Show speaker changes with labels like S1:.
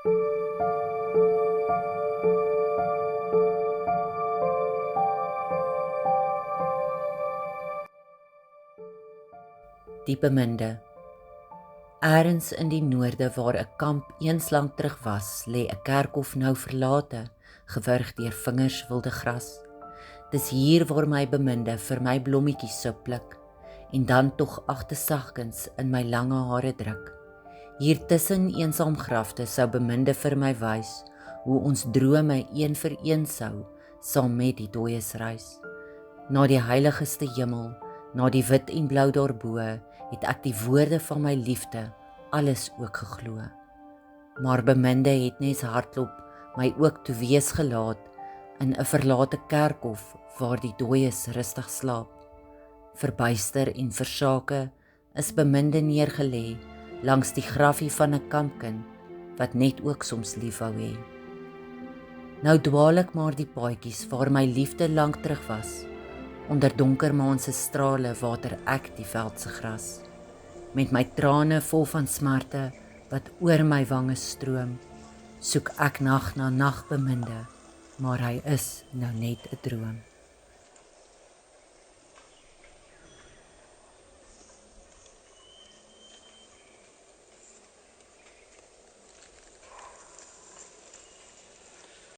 S1: Die beminde. Ergens in die noorde waar 'n kamp eens lank terug was, lê 'n kerkhof nou verlate, gewurg deur vingers wilde gras. Dis hier waar my beminde vir my blommetjies sou pluk en dan tog agtersagkens in my lange hare druk. Hier tussen eensaam grafte sou beminde vir my wys hoe ons drome een vir een sou saam met die dooies reis. Na die heiligste hemel, na die wit en blou daarbo, het ek die woorde van my liefde alles ook geglo. Maar beminde het nes hartklop my ook toe wees gelaat in 'n verlate kerkhof waar die dooies rustig slaap. Verbuister en versake is beminde neergelê langs die grafie van 'n kampkind wat net ook soms lief wou hê. Nou dwaal ek maar die paadjies waar my liefde lank terug was, onder donker maan se strale water ek die veld se gras, met my trane vol van smarte wat oor my wange stroom, soek ek nag na nag beminde, maar hy is nou net 'n droom.